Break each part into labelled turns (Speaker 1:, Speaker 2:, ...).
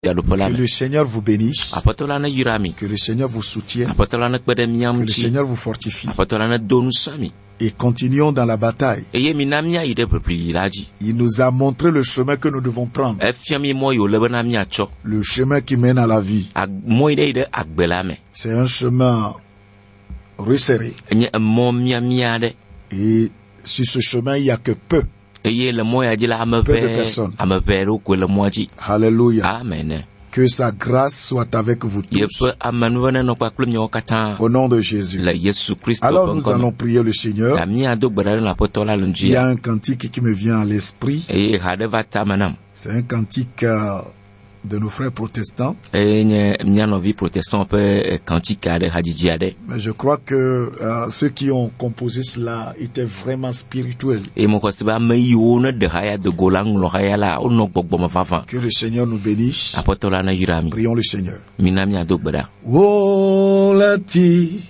Speaker 1: Que le Seigneur vous bénisse. Que le Seigneur vous soutienne. Que le Seigneur vous fortifie. Et continuons dans la bataille. Il nous a montré le chemin que nous devons prendre. Le chemin qui mène à la vie. C'est un chemin resserré. Et sur ce chemin, il n'y a que peu de personnes. Alléluia.
Speaker 2: Amen.
Speaker 1: Que sa grâce soit avec vous tous. Au nom de Jésus. Alors nous allons prier le Seigneur. Il y a un cantique qui me vient à l'esprit. C'est un cantique de nos frères protestants. Mais je crois que ceux qui ont composé cela étaient vraiment spirituels. Que le Seigneur nous bénisse. Prions le Seigneur. Oh, lati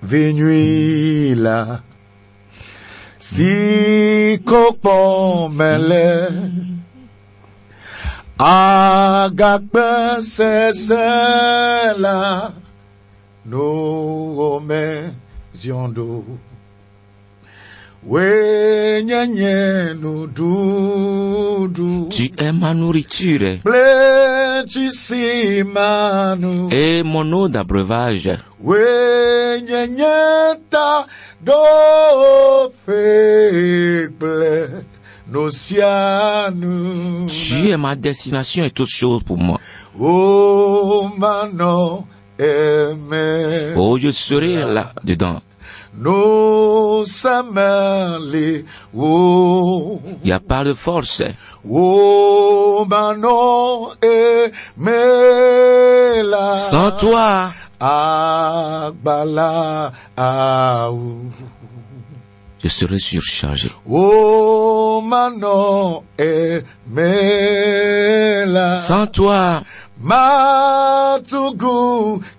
Speaker 1: venui la si kopon mele agape sesela no me ziondo we nyenye no dudu.
Speaker 2: Tu es ma nourriture
Speaker 1: et
Speaker 2: mon eau d'abreuvage.
Speaker 1: We nyenye ta do faible.
Speaker 2: Tu es ma destination et toute chose pour moi.
Speaker 1: Oh, mano aimé.
Speaker 2: Oh, je serai là dedans.
Speaker 1: No samali. Oh.
Speaker 2: Il n'y a pas de force.
Speaker 1: Oh, mano aimé la.
Speaker 2: Sans toi.
Speaker 1: Agbala aou.
Speaker 2: Je serai surchargé.
Speaker 1: Oh, mano emela.
Speaker 2: Sans toi,
Speaker 1: matugu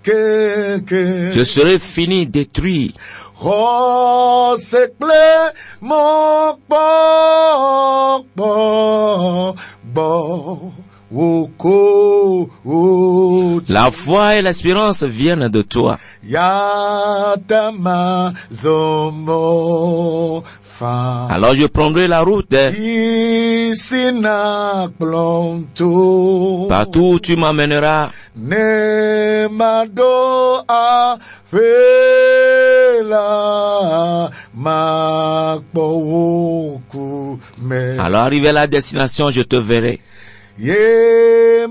Speaker 1: keke.
Speaker 2: Je serai fini, détruit.
Speaker 1: Oh, c'est clair, mon bon.
Speaker 2: La foi et l'espérance viennent de toi. Alors je prendrai la route. Partout où tu m'emmèneras. Alors arrivé à la destination, je te verrai. Je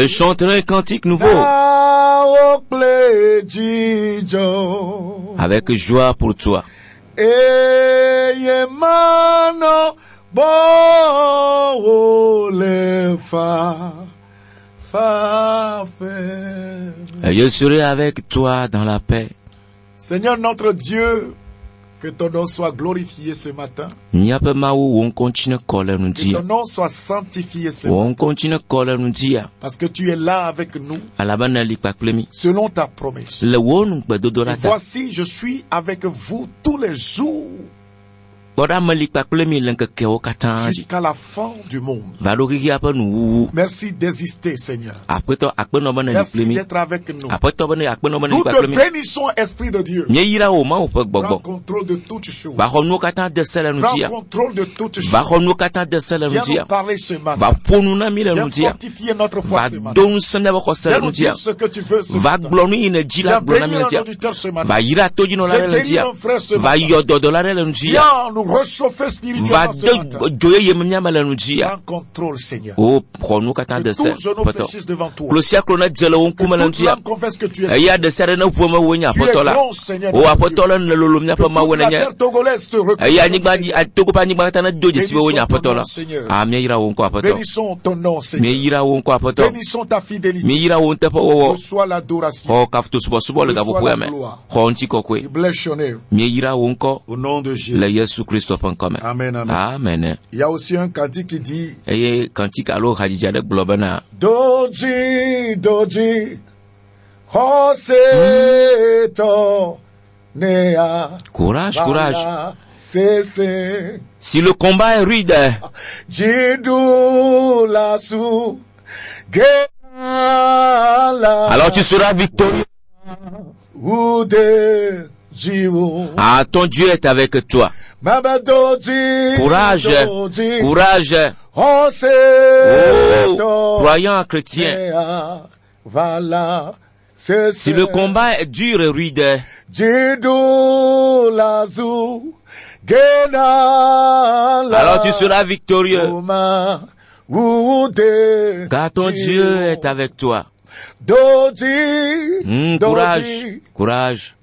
Speaker 2: chanterai un cantique nouveau avec joie pour toi.
Speaker 1: Et
Speaker 2: je serai avec toi dans la paix.
Speaker 1: Seigneur notre Dieu, que ton nom soit glorifié ce matin.
Speaker 2: Que
Speaker 1: ton nom soit sanctifié ce matin. Parce que tu es là avec nous. Selon ta promesse. Et voici, je suis avec vous tous les jours. Jusqu'à la fin du monde. Merci d'exister, Seigneur. Merci d'être avec nous. Nous te bénissons, Esprit de Dieu. Prends contrôle de toutes choses. Prends contrôle de toutes choses. Viens nous parler ce matin. Viens fortifier notre foi ce matin. Viens nous dire ce que tu veux ce matin. Viens bénir notre auditeur ce matin. Viens bénir nos frères ce matin. Viens nous réchauffer spirituellement ce matin. Prends contrôle, Seigneur. Que tous genoux fléchissent devant toi. Que toute langue confesse que tu es Seigneur. Tu es grand, Seigneur. Que toute la terre togolaise te reconnaisse. Bénissons ton nom, Seigneur. Bénissons ta fidélité. Reçois l'adoration. Reçois la gloire. Bless your name. Au nom de Jésus. Amen, amen.
Speaker 2: Amen.
Speaker 1: Il y a aussi un cantique qui dit Doji, Doji, Hoseto,
Speaker 2: Courage, courage. Si le combat est rude, alors tu seras victorieux. Ah, ton Dieu est avec toi. Courage, courage. Oh, croyant chrétien. Si le combat est dur et rude, alors tu seras victorieux. Car ton Dieu est avec toi. Courage, courage.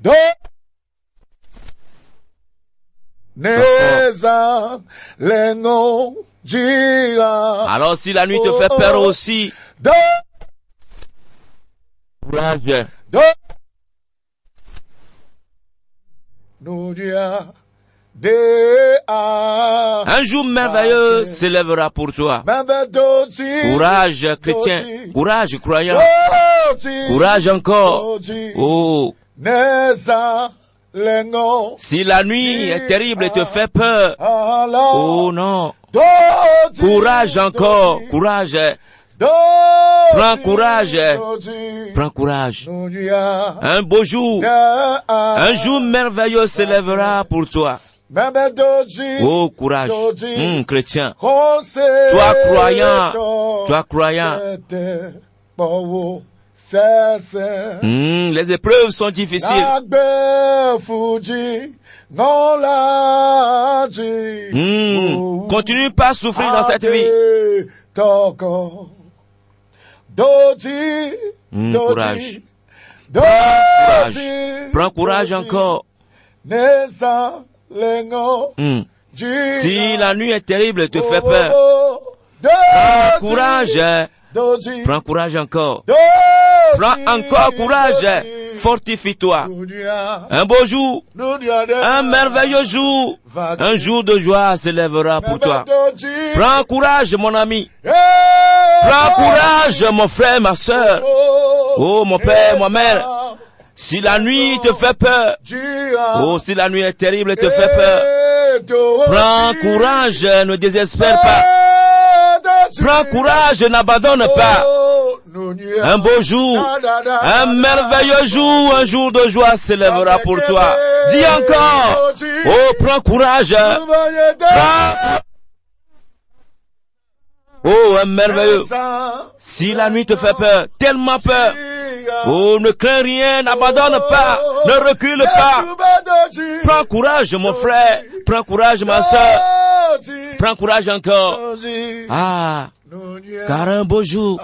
Speaker 2: Alors si la nuit te fait peur aussi, courage. Un jour merveilleux s'élèvera pour toi. Courage, chrétien. Courage, croyant. Courage encore. Oh. Si la nuit est terrible et te fait peur, oh non. Courage encore. Courage. Prends courage. Prends courage. Un beau jour, un jour merveilleux s'élèvera pour toi. Oh, courage. Chrétien. Toi croyant. Toi croyant. Les épreuves sont difficiles. Continue pas à souffrir dans cette vie. Courage. Courage. Prends courage encore. Si la nuit est terrible et te fait peur, prends courage. Prends courage encore. Prends encore courage. Fortifie-toi. Un beau jour, un merveilleux jour, un jour de joie s'élèvera pour toi. Prends courage, mon ami. Prends courage, mon frère, ma soeur. Oh, mon père, ma mère. Si la nuit te fait peur, oh, si la nuit est terrible et te fait peur, prends courage, ne désespère pas. Prends courage, n'abandonne pas. Un beau jour, un merveilleux jour, un jour de joie s'élèvera pour toi. Dis encore, oh, prends courage. Oh, un merveilleux. Si la nuit te fait peur, tellement peur, oh, ne crains rien, n'abandonne pas, ne recule pas. Prends courage, mon frère. Prends courage, ma soeur. Prends courage encore. Ah, car un beau jour,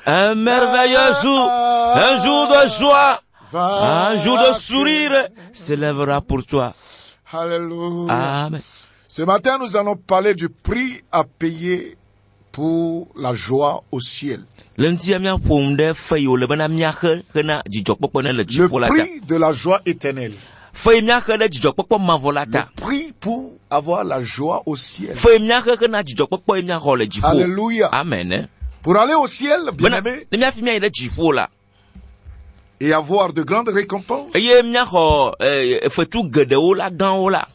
Speaker 2: un merveilleux jour, un jour de joie, un jour de sourire s'élèvera pour toi.
Speaker 3: Alléluia. Amen. Ce matin, nous allons parler du prix à payer pour la joie au ciel. Le prix de la joie éternelle. Le prix pour avoir la joie au ciel. Alléluia.
Speaker 2: Amen.
Speaker 3: Pour aller au ciel, bien-aimé, et avoir de grandes récompenses,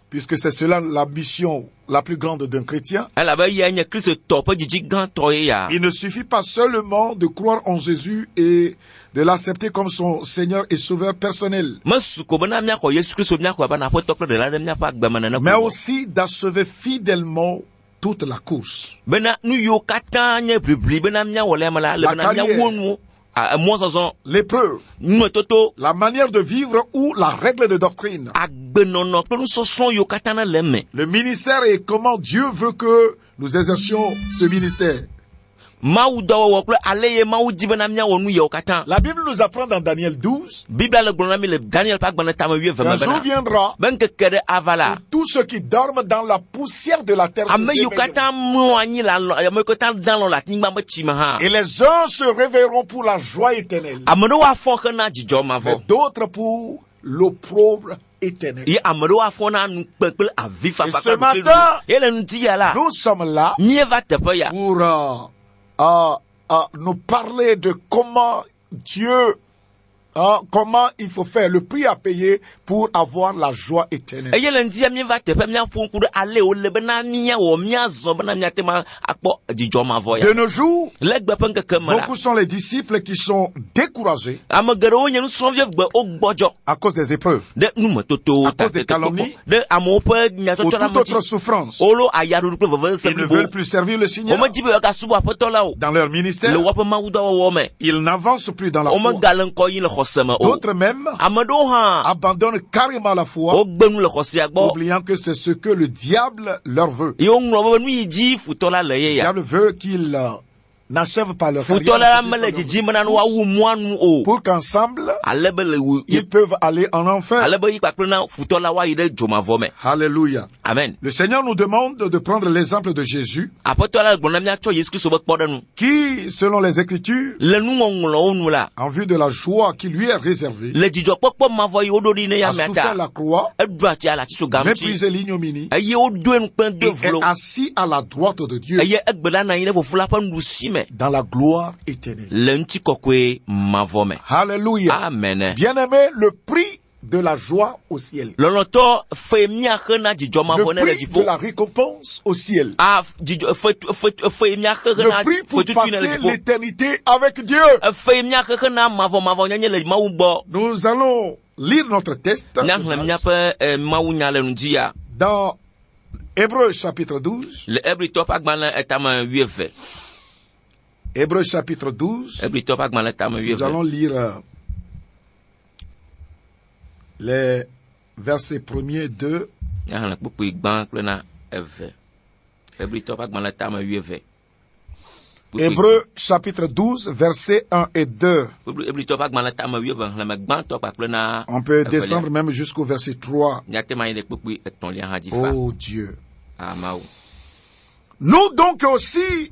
Speaker 3: puisque c'est cela la mission la plus grande d'un chrétien. Il ne suffit pas seulement de croire en Jésus et de l'accepter comme son Seigneur et Sauveur personnel, mais aussi d'achever fidèlement toute la course. La carrière, l'épreuve, la manière de vivre ou la règle de doctrine, le ministère et comment Dieu veut que nous exercions ce ministère. La Bible nous apprend dans Daniel 12, qu'un jour viendra où tous ceux qui dorment dans la poussière de la terre se réveilleront. Et les uns se réveilleront pour la joie éternelle, mais d'autres pour l'opprobre éternel. Et ce matin, nous sommes là pour nous parler de comment Dieu comment il faut faire, le prix à payer pour avoir la joie éternelle. De nos jours, beaucoup sont les disciples qui sont découragés à cause des épreuves, à cause des calomnies ou toute autre souffrance. Ils ne veulent plus servir le Seigneur dans leur ministère. Ils n'avancent plus dans la foi. D'autres même abandonnent carrément la foi, oubliant que c'est ce que le diable leur veut. Le diable veut qu'ils n'achèvent pas leur carrière pour qu'ensemble ils peuvent aller en enfer. Alléluia.
Speaker 2: Amen.
Speaker 3: Le Seigneur nous demande de prendre l'exemple de Jésus, qui, selon les Écritures, en vue de la joie qui lui est réservée, a souffert la croix, méprisé l'ignominie, et est assis à la droite de Dieu dans la gloire éternelle. Alléluia.
Speaker 2: Amen.
Speaker 3: Bien-aimé, le prix de la joie au ciel, le prix de la récompense au ciel, le prix pour passer l'éternité avec Dieu. Nous allons lire notre texte dans Hébreux chapitre 12. Hébreux chapitre 12, nous allons lire les versets 1er et 2. Hébreux chapitre 12, versets 1 et 2. On peut descendre même jusqu'au verset 3. Oh Dieu. Nous donc aussi,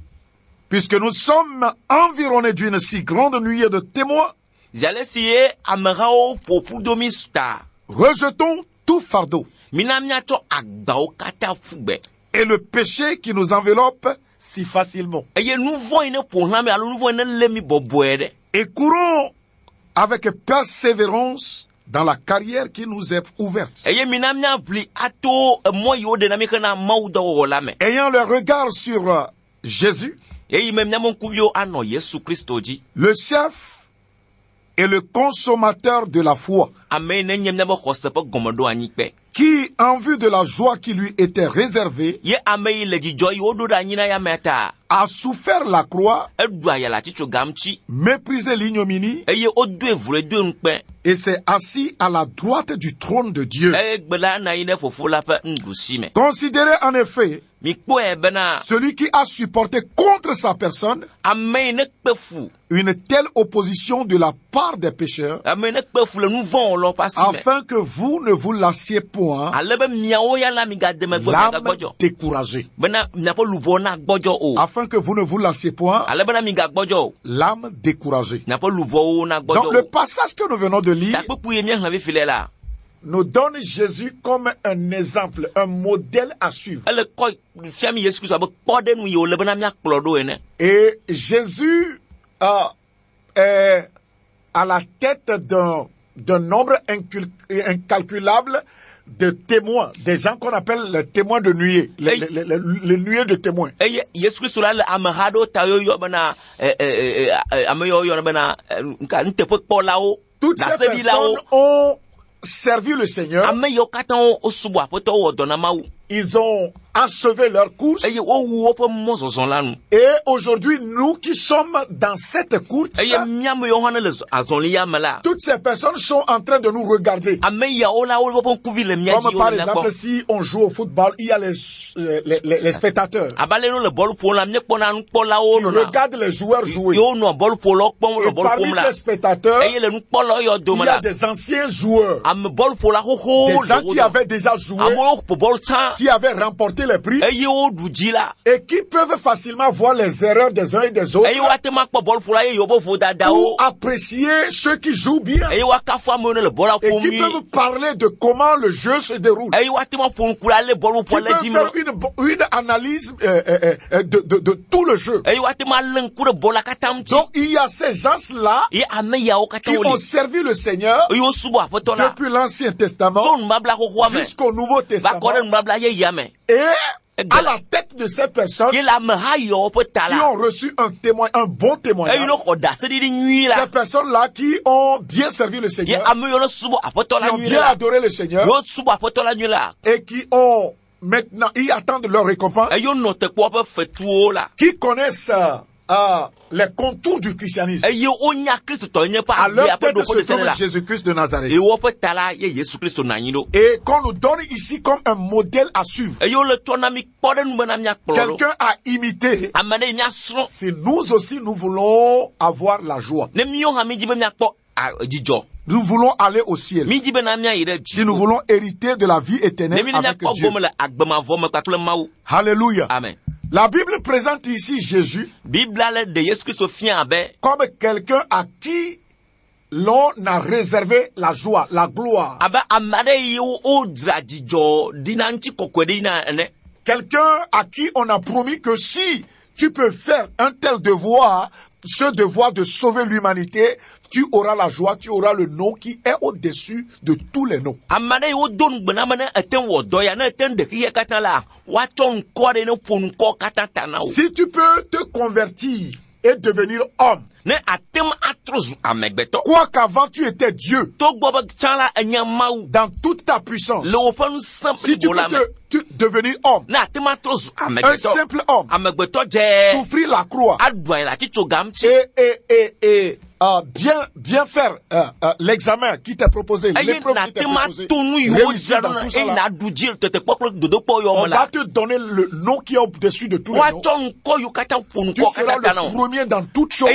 Speaker 3: puisque nous sommes environnés d'une si grande nuée de témoins, rejetons tout fardeau et le péché qui nous enveloppe si facilement, et courons avec persévérance dans la carrière qui nous est ouverte, ayant le regard sur Jésus, le chef et le consommateur de la foi, qui, en vue de la joie qui lui était réservée, a souffert la croix, méprisé l'ignominie, et s'est assis à la droite du trône de Dieu. Considérez en effet celui qui a supporté contre sa personne une telle opposition de la part des pécheurs, afin que vous ne vous lassiez point, l'âme découragée. Afin que vous ne vous lassiez point, l'âme découragée. Donc le passage que nous venons de lire nous donne Jésus comme un exemple, un modèle à suivre. Et Jésus est à la tête d'un nombre incalculable de témoins, des gens qu'on appelle les témoins de nuée, les nuées de témoins. Toutes ces personnes ont servi le Seigneur. Ils ont achevé leur course. Et aujourd'hui, nous qui sommes dans cette course, toutes ces personnes sont en train de nous regarder. Comme par exemple, si on joue au football, il y a les spectateurs. Ils regardent les joueurs jouer. Et parmi ces spectateurs, il y a des anciens joueurs. Des gens qui avaient déjà joué, qui avaient remporté
Speaker 4: les prix et qui peuvent facilement voir les erreurs des uns et des autres ou apprécier ceux qui jouent bien et qui peuvent parler de comment le jeu se déroule. Qui peuvent faire une analyse de tout le jeu. Donc il y a ces gens-là qui ont servi le Seigneur depuis l'Ancien Testament jusqu'au Nouveau Testament. Et à la tête de ces personnes qui ont reçu un bon témoignage, ces personnes-là qui ont bien servi le Seigneur, qui ont bien adoré le Seigneur et qui ont maintenant, ils attendent leur récompense, qui connaissent les contours du christianisme. À leur tête se trouve Jésus-Christ de Nazareth. Et qu'on nous donne ici comme un modèle à suivre. Quelqu'un à imiter. Si nous aussi nous voulons avoir la joie. Nous voulons aller au ciel. Si nous voulons hériter de la vie éternelle avec Dieu. Alléluia.
Speaker 2: Amen.
Speaker 4: La Bible présente ici Jésus comme quelqu'un à qui l'on a réservé la joie, la gloire. Quelqu'un à qui on a promis que si tu peux faire un tel devoir, ce devoir de sauver l'humanité, tu auras la joie, tu auras le nom qui est au-dessus de tous les noms. Si tu peux te convertir et devenir homme, quoi qu'avant tu étais Dieu, dans toute ta puissance, si tu peux devenir homme, un simple homme, souffrir la croix, et bien faire l'examen qui t'est proposé, l'épreuve qui t'est proposée, réussir dans tout ça là, on va te donner le nom qui est au-dessus de tous les noms. Tu seras le premier dans toutes choses.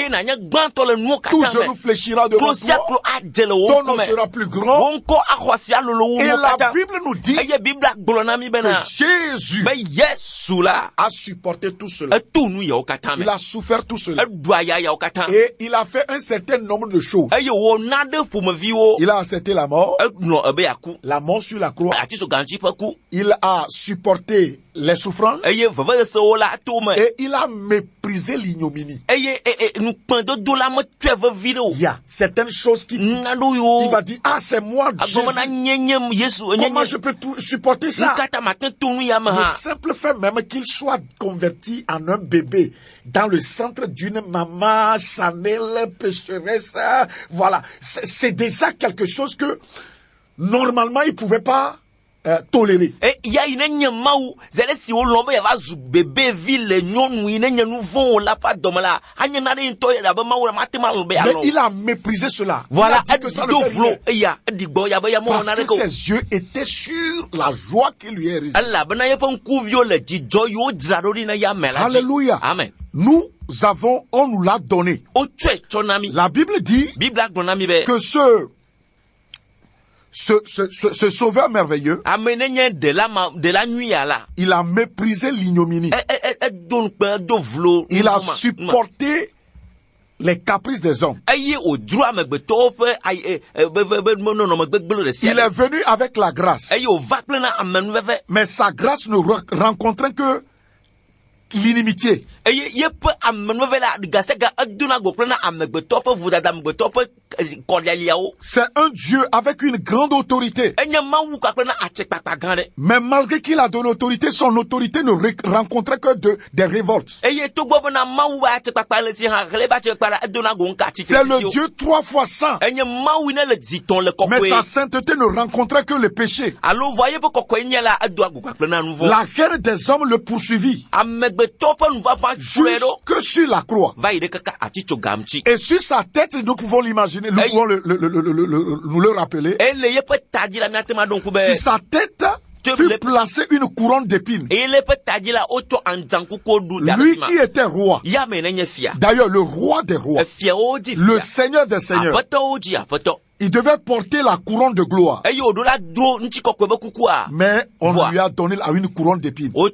Speaker 4: Tout genou fléchira devant toi. Ton nom sera plus grand. Et la Bible nous dit que Jésus a supporté tout cela. Il a souffert tout cela. Et il a fait un certain nombre de choses. Il a accepté la mort sur la croix. Il a supporté les souffrances et il a méprisé l'ignominie. Il y a certaines choses qui il va dire, ah, c'est moi Jésus. Comment je peux supporter ça? Le simple fait même qu'il soit converti en un bébé dans le centre d'une maman Chanel pécheresse, voilà, c'est déjà quelque chose que normalement il pouvait pas tolérer. Mais il a méprisé cela.
Speaker 2: Voilà.
Speaker 4: Parce que ses yeux étaient sur la joie qui lui est réservée. Alléluia.
Speaker 2: Amen.
Speaker 4: On nous l'a donné. La Bible dit que ce sauveur merveilleux, il a méprisé l'ignominie. Il a supporté les caprices des hommes. Il est venu avec la grâce. Mais sa grâce ne rencontrait que l'inimitié. C'est un Dieu avec une grande autorité. Mais malgré qu'il a de l'autorité, son autorité ne rencontrait que des révoltes. C'est le Dieu 3 fois saint. Mais sa sainteté ne rencontrait que le péché. La guerre des hommes le poursuivit jusque sur la croix. Et sur sa tête, nous pouvons l'imaginer, nous pouvons nous le rappeler. Sur sa tête fut placée une couronne d'épines. Lui qui était roi. D'ailleurs, le roi des rois. Le Seigneur des seigneurs. Il devait porter la couronne de gloire. Mais on lui a donné une couronne d'épines. Il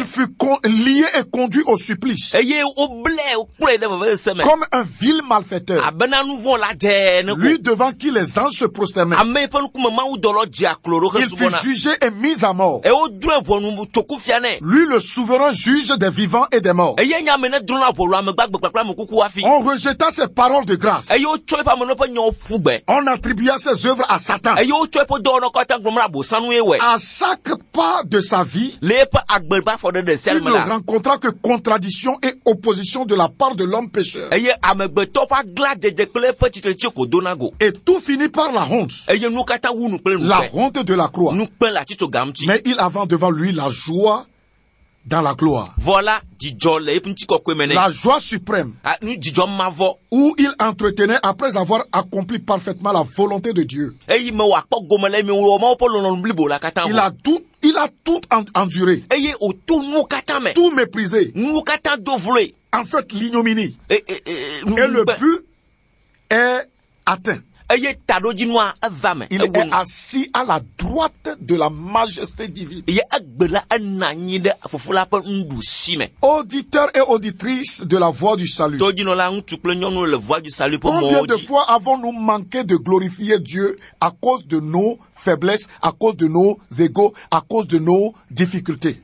Speaker 4: fut lié et conduit au supplice. Comme un vil malfaiteur. Lui devant qui les anges se prosternaient. Il fut jugé et mis à mort. Lui le souverain juge des vivants et des morts. On rejeta ses paroles de grâce. On attribua ses œuvres à Satan. À chaque pas de sa vie, il ne rencontra que contradiction et opposition de la part de l'homme pécheur. Et tout finit par la honte. La honte de la croix. Mais il avait devant lui la joie dans la gloire.
Speaker 2: Voilà
Speaker 4: la joie suprême où il entretenait après avoir accompli parfaitement la volonté de Dieu. Il a tout enduré, tout méprisé, en fait l'ignominie, et le but est atteint. Il est assis à la droite de la majesté divine. Auditeurs et auditrices de la voix du salut. Combien de fois avons-nous manqué de glorifier Dieu à cause de nos faiblesses, à cause de nos égos, à cause de nos difficultés?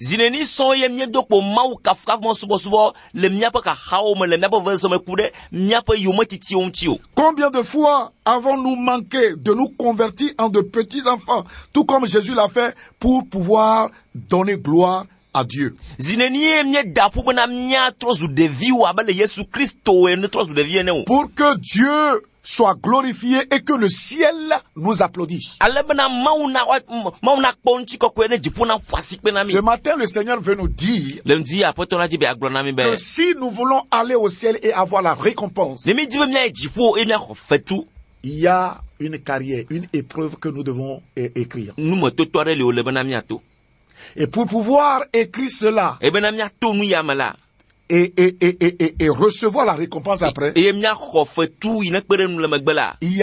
Speaker 4: Combien de fois avons-nous manqué de nous convertir en de petits enfants, tout comme Jésus l'a fait, pour pouvoir donner gloire à Dieu? Pour que Dieu soit glorifié et que le ciel nous applaudisse. Ce matin, le Seigneur veut nous dire que si nous voulons aller au ciel et avoir la récompense, il y a une carrière, une épreuve que nous devons écrire. Et pour pouvoir écrire cela, et recevoir la récompense après, il y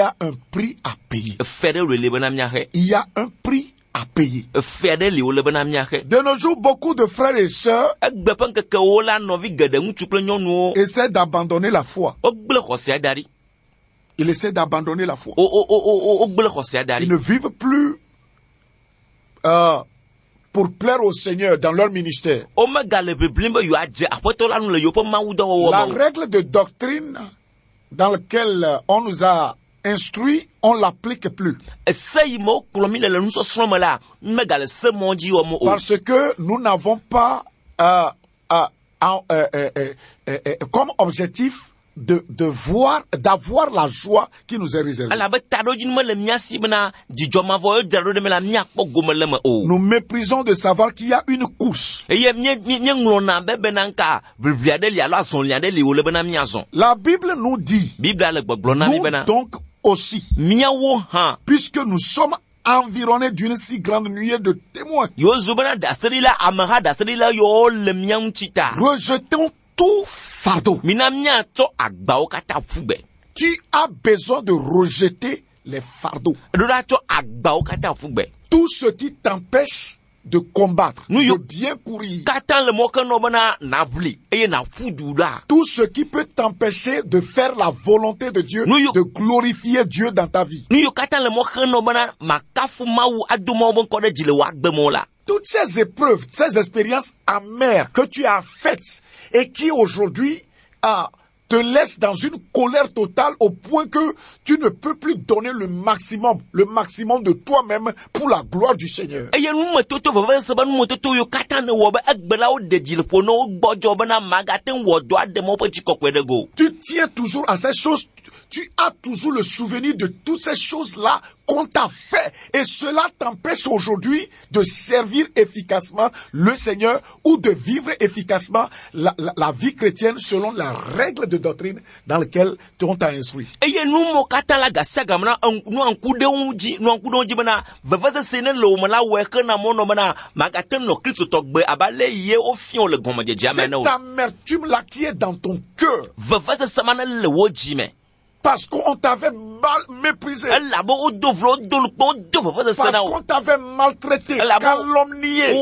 Speaker 4: a un prix à payer. Il y a un prix à payer. De nos jours, beaucoup de frères et sœurs essaient d'abandonner la foi. Ils essaient d'abandonner la foi. Ils ne vivent plus pour plaire au Seigneur dans leur ministère. La règle de doctrine dans laquelle on nous a instruit, on l'applique plus. Parce que nous n'avons pas comme objectif d'avoir la joie qui nous est réservée. Nous méprisons de savoir qu'il y a une course. La Bible nous dit, nous donc aussi, puisque nous sommes environnés d'une si grande nuée de témoins, rejetons tout fardeau. Qui a besoin de rejeter les fardeaux? Tout ce qui t'empêche de combattre, de bien courir. Tout ce qui peut t'empêcher de faire la volonté de Dieu, de glorifier Dieu dans ta vie. Toutes ces épreuves, ces expériences amères que tu as faites et qui aujourd'hui te laissent dans une colère totale au point que tu ne peux plus donner le maximum de toi-même pour la gloire du Seigneur. Tu tiens toujours à ces choses. Tu as toujours le souvenir de toutes ces choses-là qu'on t'a fait. Et cela t'empêche aujourd'hui de servir efficacement le Seigneur ou de vivre efficacement la vie chrétienne selon la règle de doctrine dans laquelle on t'a instruit. Cette amertume-là qui est dans ton cœur, Parce qu'on t'avait mal méprisé. Parce qu'on t'avait maltraité, calomnié.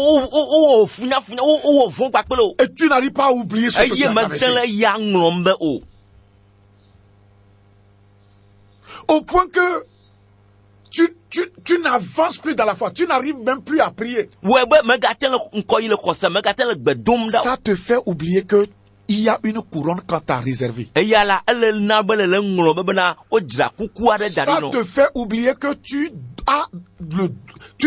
Speaker 4: Et tu n'arrives pas à oublier ce que tu as traversé. Au point que tu n'avances plus dans la foi. Tu n'arrives même plus à prier. Ça te fait oublier que il y a une couronne qu'on t'a réservée. Ça te fait oublier que tu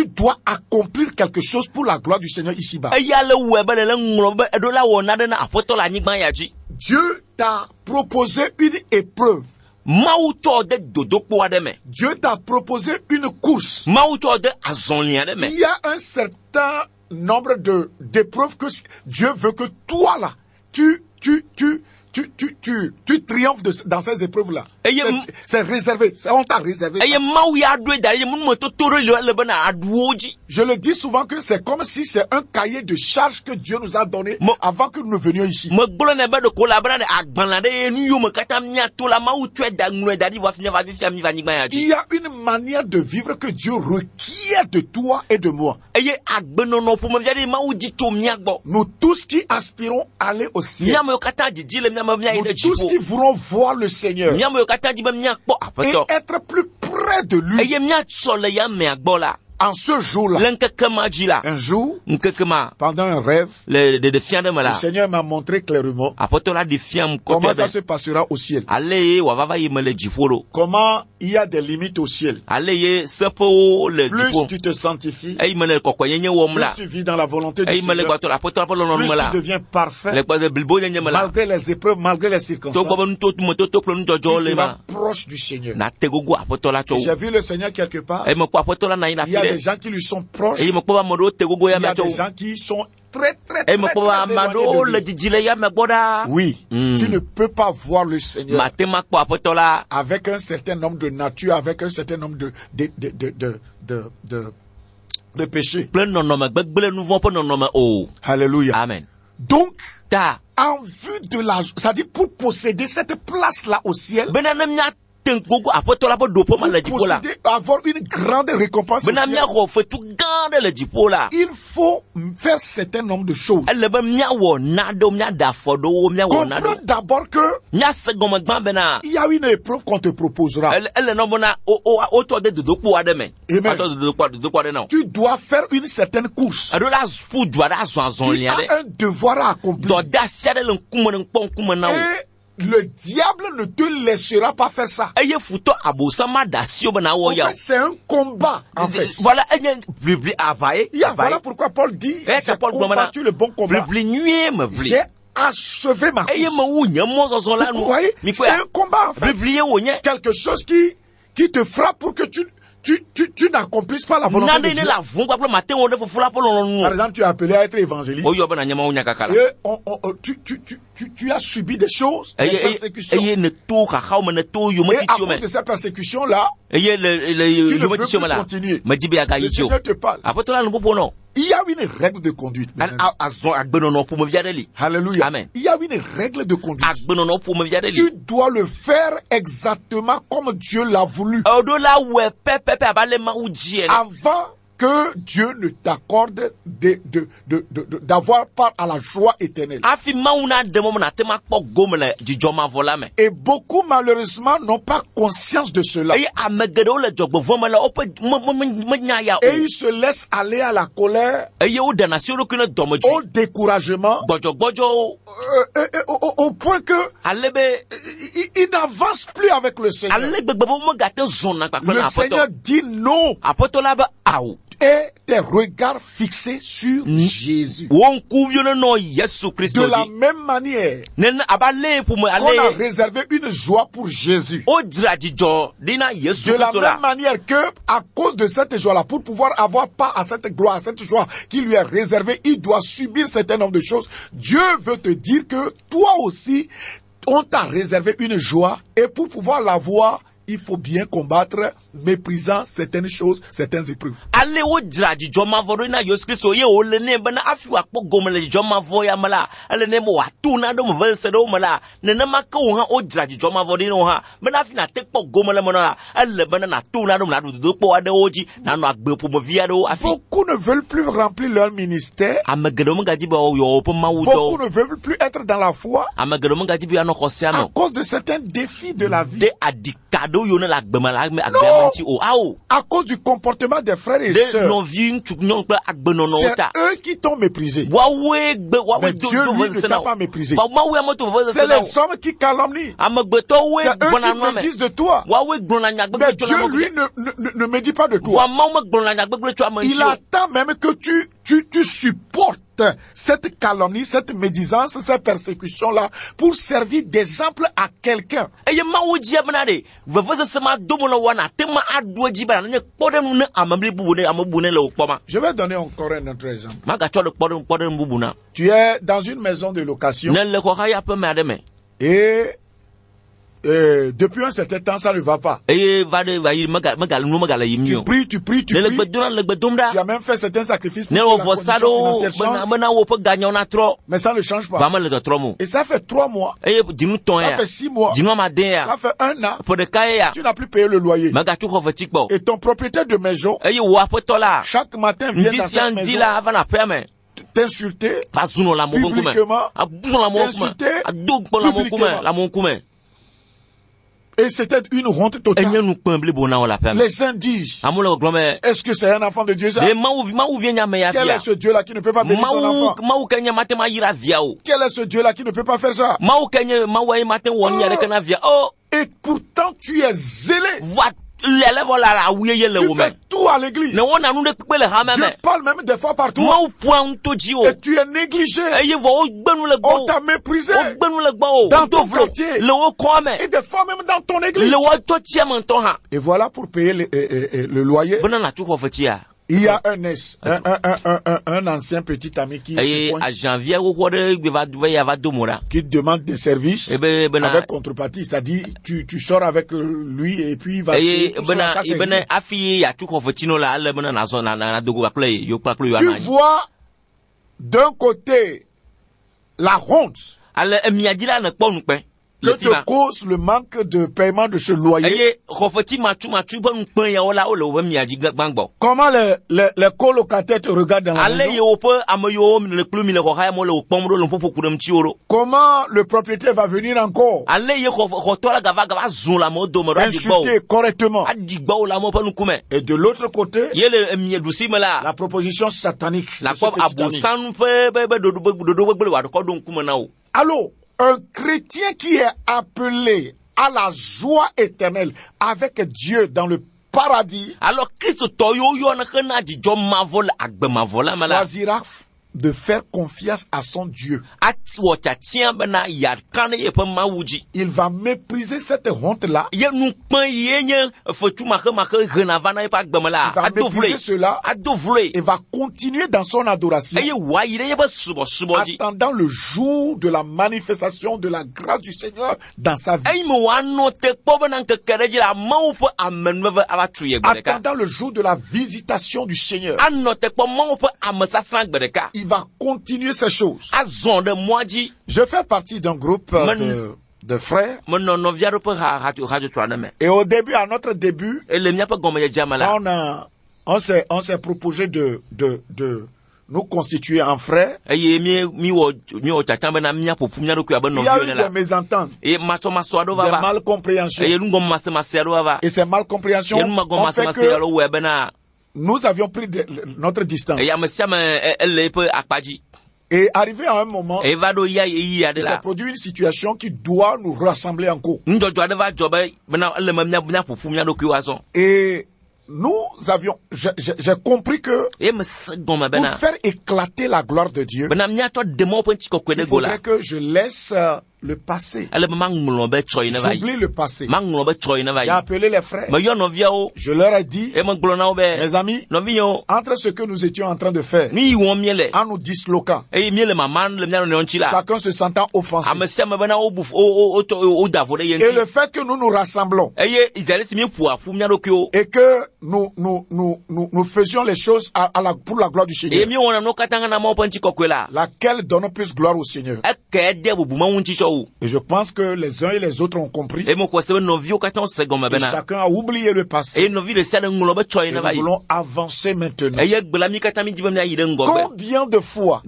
Speaker 4: dois accomplir quelque chose pour la gloire du Seigneur ici-bas. Dieu t'a proposé une épreuve. Dieu t'a proposé une course. Il y a un certain nombre d'épreuves que Dieu veut que toi là, tu triomphes dans ces épreuves-là. C'est réservé. On t'a réservé. Je le dis souvent que c'est comme si c'est un cahier de charges que Dieu nous a donné avant que nous ne venions ici. Il y a une manière de vivre que Dieu requiert de toi et de moi. Nous tous qui aspirons à aller au ciel, nous tous qui voulons voir le Seigneur et être plus près de lui. En ce jour-là, un jour, pendant un rêve, le Seigneur m'a montré clairement comment ça se passera au ciel. Comment il y a des limites au ciel. Plus tu te sanctifies, plus tu vis dans la volonté du Seigneur, plus tu deviens parfait, malgré les épreuves, malgré les circonstances, tu seras proche du Seigneur. J'ai vu le Seigneur quelque part. Il y a des gens qui lui sont proches. Il y a des gens qui sont très oui, tu ne peux pas voir le Seigneur avec un certain nombre de natures, avec un certain nombre de péchés. Alléluia. Amen. Donc, en vue de c'est-à-dire pour posséder cette place-là au ciel, posséder, avoir une grande récompense, il faut faire certain nombre de choses. Comprends d'abord que il y a une épreuve qu'on te proposera. Tu dois faire une certaine course. Tu as un devoir à accomplir. Et le diable ne te laissera pas faire ça. En fait, c'est un combat. En fait. Voilà pourquoi Paul dit, j'ai combattu le bon combat. J'ai achevé ma course. Vous voyez, c'est un combat en fait. Quelque chose qui te frappe pour que tu n'accomplisses pas la volonté de Dieu. Par exemple, tu es appelé à être évangéliste. Et tu as subi des choses, des persécutions. Et à cause de cette persécution-là, tu ne peux plus continuer. Le Seigneur te parle. Il y a une règle de conduite. Alléluia. Amen. Il y a une règle de conduite. Tu dois le faire exactement comme Dieu l'a voulu. Avant que Dieu ne t'accorde d'avoir part à la joie éternelle. Et beaucoup malheureusement n'ont pas conscience de cela. Et ils se laissent aller à la colère, au découragement, au point que ils n'avancent plus avec le Seigneur. Le Seigneur dit non. Et tes regards fixés sur Jésus. De la même manière qu'on a réservé une joie pour Jésus. De la même manière que, à cause de cette joie-là, pour pouvoir avoir part à cette gloire, à cette joie qui lui est réservée, il doit subir un certain nombre de choses. Dieu veut te dire que toi aussi, on t'a réservé une joie, et pour pouvoir l'avoir, il faut bien combattre, méprisant certaines choses, certaines épreuves.
Speaker 2: Allez au dradi joma vorina yoskristo ye olene bana afi akpo gomele joma voya mala alene mo watuna do mo verse do mala nena maka ha o dradi joma vorina ha bana afi na tekpo gomele mona alle bana na tuna do na do po ade oji na no agbepo mo via do afi.
Speaker 4: Beaucoup ne veulent plus remplir leur ministère.
Speaker 2: Amagado mo gaji ba yo po mawudo.
Speaker 4: Beaucoup ne veulent plus être dans la foi.
Speaker 2: Amagado mo gaji bi ano
Speaker 4: à cause de certains défis de la vie.
Speaker 2: De adikado yo na la gbemala me
Speaker 4: agbemanti o ao. À cause du comportement des frères et sœurs. C'est eux qui t'ont méprisé. Mais Dieu lui ne t'a pas méprisé. C'est les hommes qui calomnient. C'est eux qui médisent de toi. Mais Dieu lui ne médit pas de toi. Il attend même que tu supportes cette calomnie, cette médisance, cette persécution-là pour servir d'exemple à quelqu'un. Je vais donner encore un autre exemple. Tu es dans une maison de location et depuis un certain temps, ça ne va pas. Tu pries. Tu as même fait certains sacrifices pour la condition financière change. Mais ça ne change pas. Et ça fait 3 mois. Ça fait 6 mois. Ça fait 1 an. Tu n'as plus payé le loyer. Et ton propriétaire de maison, chaque matin, vient dans cette maison t'insulter publiquement. Et c'était une honte totale. Les uns disent, est-ce que c'est un enfant de Dieu ça? Quel est ce Dieu-là qui ne peut pas bénir son enfant? Quel est ce Dieu-là qui ne peut pas faire ça? Et pourtant tu es zélé. Tu fais tout à l'église. Dieu parle même des fois par toi. Et tu es négligé. On t'a méprisé dans ton quartier. Et des fois même dans ton église. Et voilà pour payer le loyer. Il y a un ancien petit ami qui demande des services avec contrepartie. C'est-à-dire, tu sors avec lui et puis il va tu vois d'un côté la honte que te cause le manque de paiement de ce loyer. Comment les colocataires te regardent dans la maison? Comment le propriétaire va venir encore insulter correctement? Et de l'autre côté, la proposition satanique. Allô? Un chrétien qui est appelé à la joie éternelle avec Dieu dans le paradis choisira de faire confiance à son Dieu. Il va mépriser cette honte-là. Il va mépriser cela et va continuer dans son adoration, attendant le jour de la manifestation de la grâce du Seigneur dans sa vie. Attendant le jour de la visitation du Seigneur. Il va continuer ces choses. Je fais partie d'un groupe de frères. Et au début, à notre début, on s'est proposé de nous constituer en frères. Il y a eu des mésententes, des malcompréhensions. Et ces malcompréhensions ont fait que nous avions pris notre distance. Et arrivé à un moment, il s'est produit une situation qui doit nous rassembler encore. Et j'ai compris que pour faire éclater la gloire de Dieu, il faudrait que je laisse le passé. J'oublie le passé. J'ai appelé les frères. Je leur ai dit, mes amis, entre ce que nous étions en train de faire, en nous disloquant, chacun se sentant offensé, et le fait que nous nous rassemblons, et que nous faisions les choses pour la gloire du Seigneur, laquelle donne plus gloire au Seigneur. Et je pense que les uns et les autres ont compris. Et chacun a oublié le passé. Et nous voulons avancer maintenant. Combien de fois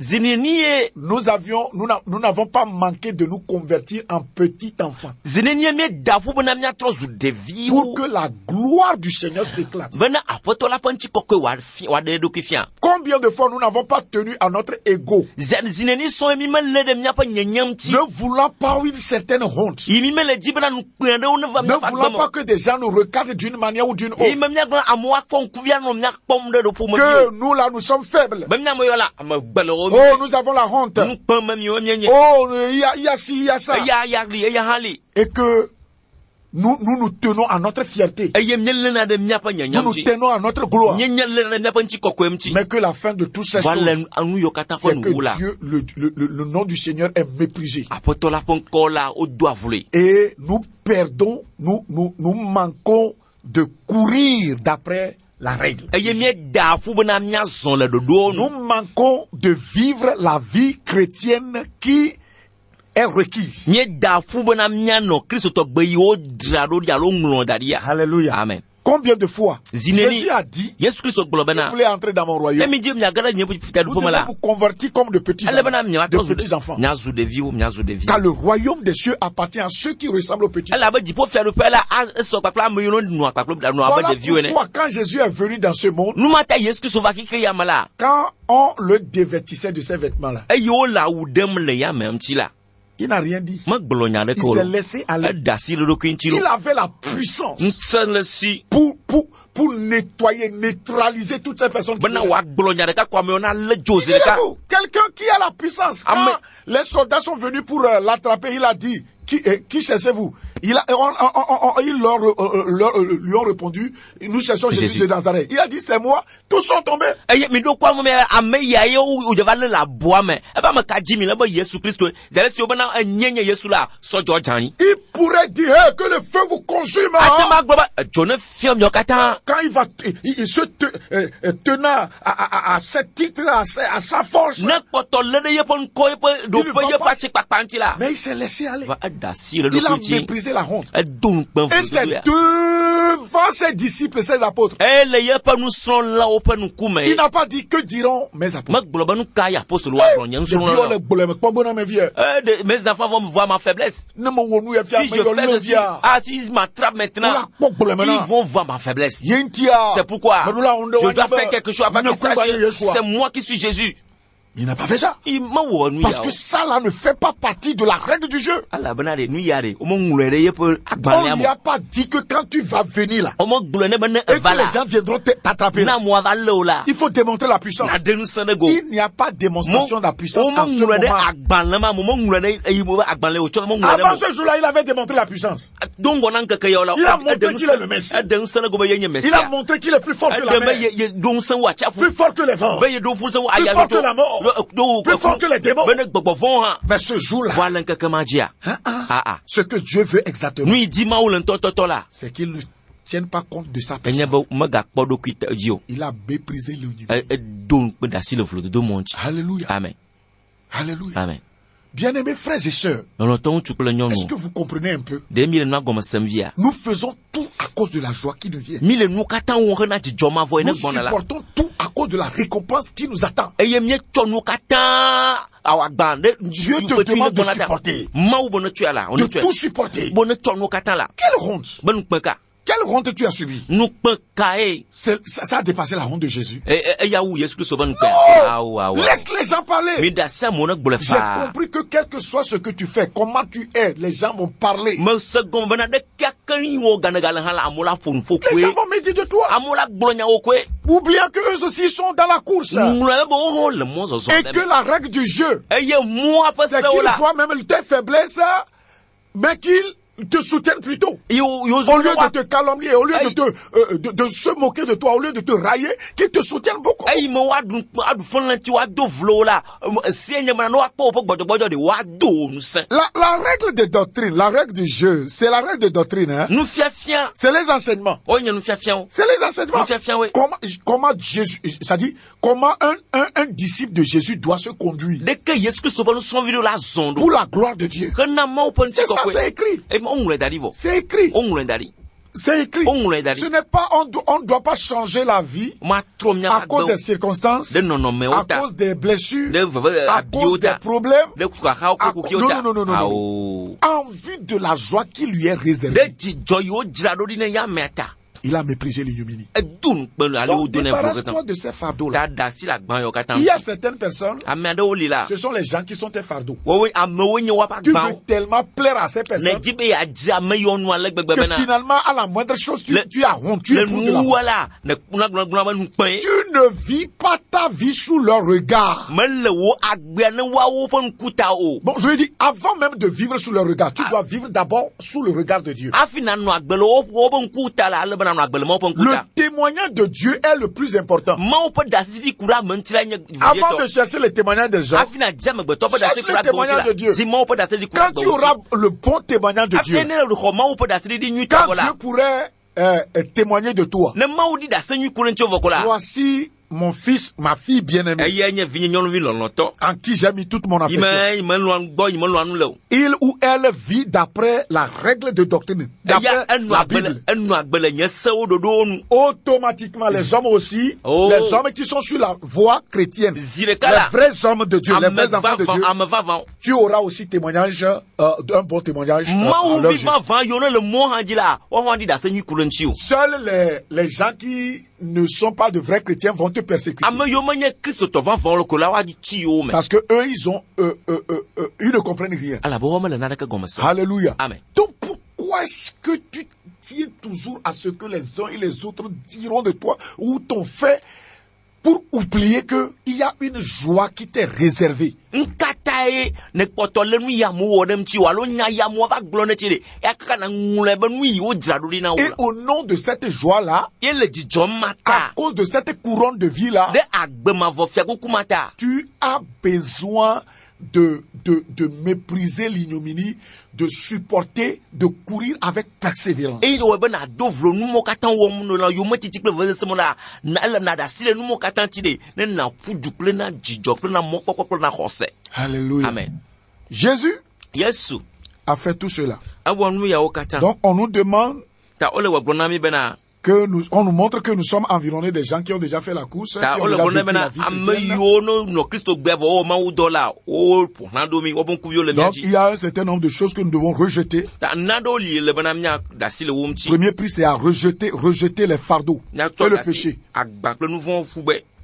Speaker 4: nous n'avons pas manqué de nous convertir en petits enfants pour que la gloire du Seigneur s'éclate? Combien de fois nous n'avons pas tenu à notre ego, ne voulant pas une certaine honte, ne voulant pas que des gens nous regardent d'une manière ou d'une autre, que nous là nous sommes faibles, oh nous avons la honte, oh il y a ci, il y a ça, et que nous tenons à notre fierté, nous tenons à notre gloire, mais que la fin de toutes ces choses, c'est que Dieu, le nom du Seigneur est méprisé, et nous perdons, nous manquons de courir d'après la règle. Nous manquons de vivre la vie chrétienne qui est requise. Alléluia.
Speaker 2: Amen.
Speaker 4: Combien de fois Jésus a dit, si vous voulez entrer dans mon royaume, vous devez vous convertir comme de petits enfants. Car le royaume des cieux appartient à ceux qui ressemblent aux petits. Voilà pourquoi quand Jésus est venu dans ce monde, quand on le dévêtissait de ses vêtements-là, il n'a rien dit. Il s'est laissé aller. Il avait la puissance pour nettoyer, neutraliser toutes ces personnes. Quelqu'un qui a la puissance. Quand les soldats sont venus pour l'attraper, il a dit, qui cherchez-vous? Ils lui ont répondu, nous cherchons Jésus de Nazareth. Il a dit, c'est moi. Tous sont tombés. Il pourrait dire que le feu vous consume. Quand il se tenant à ce titre-là, à sa force, mais il s'est laissé aller. Il a méprisé la honte. Et c'est devant ses disciples et ses apôtres. Il n'a pas dit que diront mes apôtres.
Speaker 2: Mes enfants vont voir ma faiblesse. Si s'ils m'attrapent maintenant, ils vont voir ma faiblesse. C'est pourquoi je dois faire quelque chose afin qu'ils sachent c'est moi qui suis Jésus.
Speaker 4: Il n'a pas fait ça. Parce que ça là ne fait pas partie de la règle du jeu. On n'y a pas dit que quand tu vas venir là, et que les gens viendront t'attraper là, il faut démontrer la puissance. Il n'y a pas de démonstration de la puissance à ce moment. Avant ce jour-là, il avait démontré la puissance. Il a montré qu'il est le Messie. Il a montré qu'il est plus fort que la mer, plus fort que les vents, plus fort que la mort, plus fort que les démons. Mais ce jour-là, ce que Dieu veut exactement, c'est qu'il ne tienne pas compte de sa personne. Il a méprisé le niveau. Alléluia.
Speaker 2: Amen.
Speaker 4: Alléluia.
Speaker 2: Amen.
Speaker 4: Bien-aimés frères et sœurs, est-ce que vous comprenez un peu? Nous faisons tout à cause de la joie qui nous vient. Nous supportons tout à cause de la récompense qui nous attend. Dieu te demande de supporter, de tout supporter. Quelle honte! Quelle honte tu as subi? Ça a dépassé la honte de Jésus.
Speaker 3: Non!
Speaker 4: Laisse les gens parler. J'ai compris que quel que soit ce que tu fais, comment tu es, les gens vont parler. Les gens vont me dire de toi. Oubliant qu'eux aussi sont dans la course. Et que la règle du jeu, c'est qu'ils voient même tes faiblesses, mais qu'ils te soutiennent plutôt. Au lieu de te calomnier, au lieu de se moquer de toi, au lieu de te railler, qu'ils te soutiennent beaucoup. La règle de doctrine, la règle du jeu, c'est la règle de doctrine, hein. C'est les enseignements. C'est les enseignements. Comment Jésus, ça dit, comment un disciple de Jésus doit se conduire pour la gloire de Dieu. C'est ça, c'est écrit. C'est écrit. C'est écrit. Ce n'est pas, on ne doit pas changer la vie à cause des circonstances, à cause des blessures, à cause des problèmes. Non. En vue de la joie qui lui est réservée. Il a méprisé l'ignominie. Donc, débarrasse-toi de ces fardeaux-là. Il y a certaines personnes, ce sont les gens qui sont tes fardeaux. Tu veux tellement plaire à ces personnes que finalement, à la moindre chose, tu as honte. Tu ne vis pas ta vie sous leur regard. Bon, je veux dire, avant même de vivre sous leur regard, tu dois vivre d'abord sous le regard de Dieu. Le témoignage de Dieu est le plus important. Avant de chercher le témoignage des gens, cherche le témoignage de Dieu. Quand tu auras le bon témoignage de Dieu, quand Dieu pourrait témoigner de toi, voici mon fils, ma fille bien-aimée, en qui j'ai mis toute mon affection. Il ou elle vit d'après la règle de doctrine, d'après la Bible. Automatiquement, les hommes aussi, les hommes qui sont sur la voie chrétienne, les vrais hommes de Dieu, les vrais enfants de Dieu, tu auras aussi témoignage, un bon témoignage. Seuls les gens qui ne sont pas de vrais chrétiens vont te persécuter. Parce que eux, ils ne comprennent rien. Alléluia.
Speaker 3: Amen.
Speaker 4: Donc pourquoi est-ce que tu tiens toujours à ce que les uns et les autres diront de toi ou t'ont fait, pour oublier que il y a une joie qui t'est réservée? Et au nom de cette joie-là, à cause de cette couronne de vie-là, tu as besoin de mépriser l'ignominie, de supporter, de courir avec persévérance. Alléluia.
Speaker 3: Amen.
Speaker 4: Jésus a fait tout cela. Donc on nous demande on nous montre que nous sommes environnés des gens qui ont déjà fait la course, qui ont déjà vécu la vie chrétienne. Donc il y a un certain nombre de choses que nous devons rejeter. Premier prix, c'est à rejeter les fardeaux et le péché.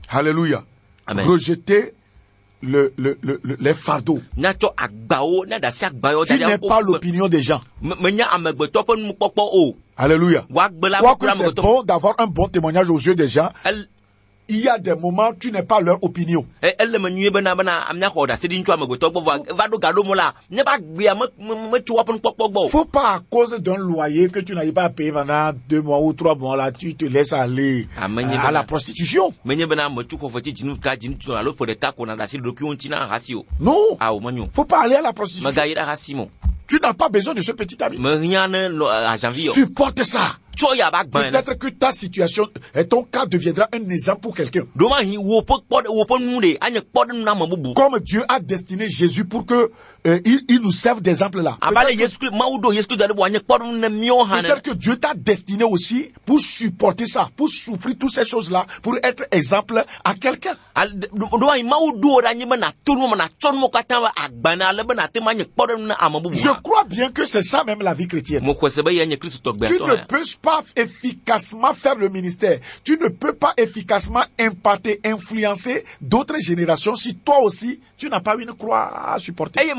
Speaker 4: Alléluia.
Speaker 3: Amen.
Speaker 4: Rejeter les fardeaux. Tu n'es pas l'opinion des gens. Alléluia. Quoique c'est bon d'avoir un bon témoignage aux yeux des gens, il y a des moments où tu n'es pas leur opinion. Faut pas à cause d'un loyer que tu n'arrives pas à payer pendant 2 mois ou 3 mois là, tu te laisses aller à la prostitution. Non. Faut pas aller à la prostitution. Tu n'as pas besoin de ce petit ami. Supporte ça. Peut-être que ta situation et ton cas deviendra un exemple pour quelqu'un. Comme Dieu a destiné Jésus pour que il nous serve d'exemple là. Peut-être que Dieu t'a destiné aussi pour supporter ça, pour souffrir toutes ces choses là, pour être exemple à quelqu'un. Je crois bien que c'est ça même la vie chrétienne. Tu ne peux pas pas efficacement faire le ministère, tu ne peux pas efficacement impacter, influencer d'autres générations si toi aussi tu n'as pas une croix à supporter.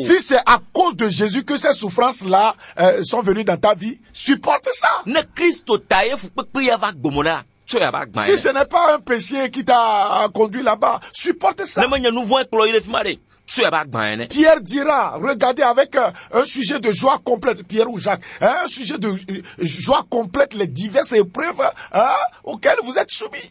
Speaker 4: Si c'est à cause de Jésus que ces souffrances-là sont venues dans ta vie, supporte ça. Si ce n'est pas un péché qui t'a conduit là-bas, supporte ça. Pierre dira, regardez avec un sujet de joie complète, Pierre ou Jacques, un sujet de joie complète, les diverses épreuves auxquelles vous êtes soumis.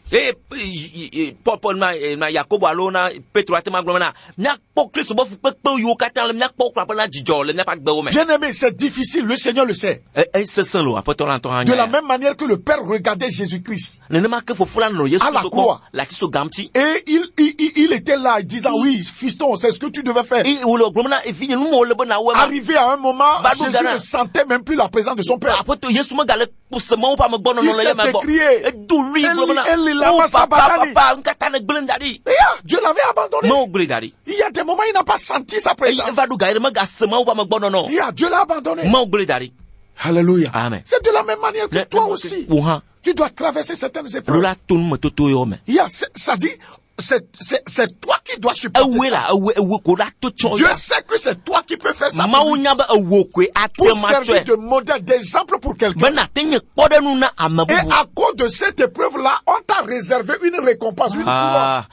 Speaker 4: Bien aimé, c'est difficile, le Seigneur le sait. De la même manière que le Père regardait Jésus-Christ à la croix. Et il était là, disant, oui, fiston, c'est ce que tu devais faire. Arrivé à un moment, Jésus ne sentait même plus la présence de son Père. Il s'était crié, Dieu l'avait abandonné. Il y a des moments, il n'a pas senti sa présence. Dieu l'a abandonné. Alléluia. C'est de la même manière que toi aussi. Tu dois traverser certaines épreuves. Ça dit, c'est toi qui dois supporter ça. Dieu sait que c'est toi qui peux faire ça pour servir de modèle, d'exemple pour quelqu'un. Et à cause de cette épreuve-là, on t'a réservé une récompense, une couronne.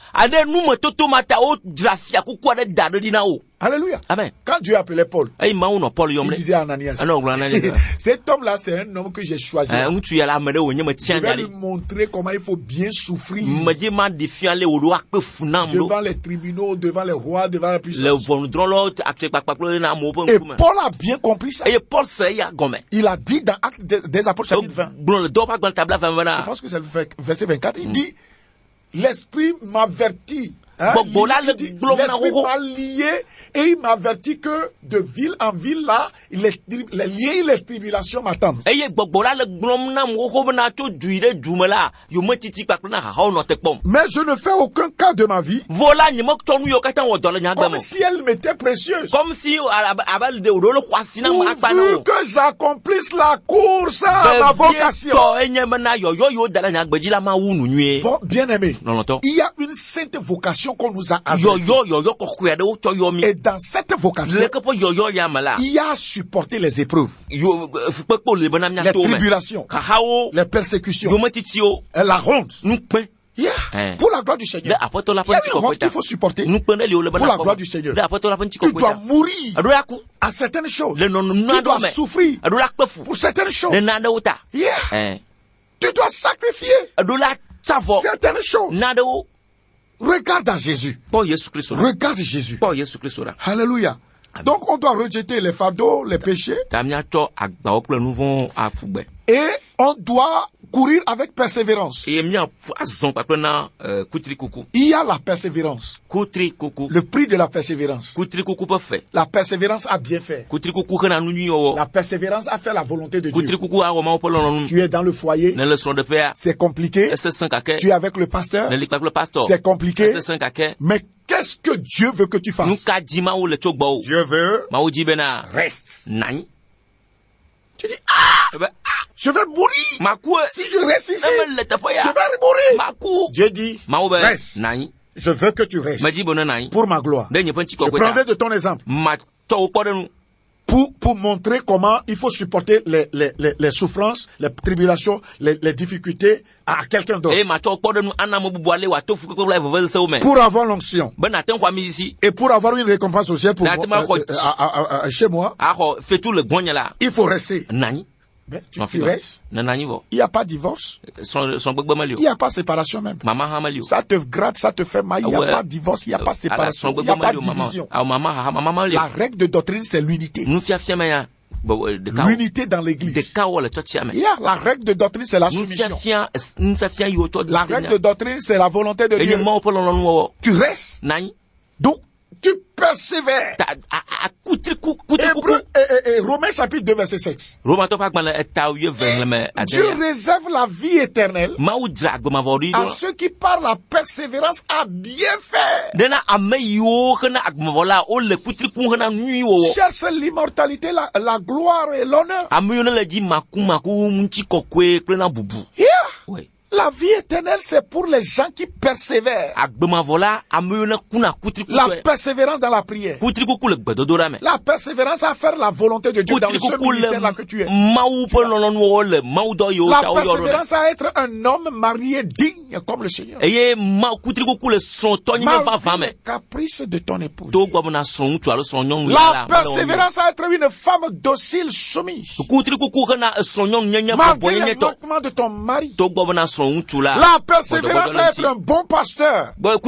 Speaker 4: Alléluia.
Speaker 2: Amen.
Speaker 4: Quand Dieu appelait Paul, il disait à Ananias, cet homme-là, c'est un homme que j'ai choisi. Je vais lui montrer comment il faut bien souffrir devant les tribunaux, devant les rois, devant la puissance. Et Paul a bien compris ça. Il a dit dans Actes des Apôtres chapitre 20. Je pense que c'est le verset 24. Il dit, l'Esprit m'avertit. L'Esprit m'a lié et il m'a averti que de ville en ville là, les liens et les tribulations m'attendent. Mais je ne fais aucun cas de ma vie comme si elle m'était précieuse. Pourvu que j'accomplisse la course à ma vocation. Bon, bien aimé, il y a une sainte vocation qu'on nous a adressée. Et dans cette vocation, il y a à supporter les épreuves, les tribulations, les persécutions, la honte. Pour la gloire du Seigneur. Il y a une honte qu'il faut supporter pour la gloire du Seigneur. Tu dois mourir à certaines choses. Tu dois souffrir pour certaines choses. Tu dois sacrifier certaines choses. Regarde à Jésus. Regarde Jésus. Alléluia. Donc on doit rejeter les fardeaux, les péchés. Et on doit courir avec persévérance. Il y a la persévérance. Le prix de la persévérance. La persévérance a bien fait. La persévérance a fait la volonté de Dieu. Tu es dans le foyer. C'est compliqué. Tu es avec le pasteur. C'est compliqué. Mais qu'est-ce que Dieu veut que tu fasses? Dieu veut reste. Tu dis, je vais mourir. Si je reste ici, je vais mourir. Dieu dit, reste. Je veux que tu restes pour ma gloire. Je prendrai de ton exemple pour montrer comment il faut supporter les souffrances, les tribulations, les difficultés à quelqu'un d'autre. Pour avoir l'onction et pour avoir une récompense au ciel pour chez moi, il faut rester. Mais tu restes. Il n'y a pas de divorce. Il n'y a pas de séparation même. Ça te gratte, ça te fait mal. Il n'y a pas de divorce, il n'y a pas de séparation. Il n'y a pas de division. La règle de doctrine, c'est l'unité. L'unité dans l'église. La règle de doctrine, c'est la soumission. La règle de doctrine, c'est la volonté de Dieu. Tu restes. Donc, tu persévères. Et Romains chapitre 2 verset 7. Dieu réserve la vie éternelle à ceux qui par la persévérance a bien fait. Cherche l'immortalité, la gloire et l'honneur. Yeah. Oui. La vie éternelle, c'est pour les gens qui persévèrent. La persévérance dans la prière. La persévérance à faire la volonté de Dieu dans ce ministère-là que tu es. La persévérance à être un homme marié digne comme le Seigneur. Malgré les caprices de ton épouse. La persévérance à être une femme docile, soumise. Malgré les manquements de ton mari. La persévérance à être un bon pasteur dans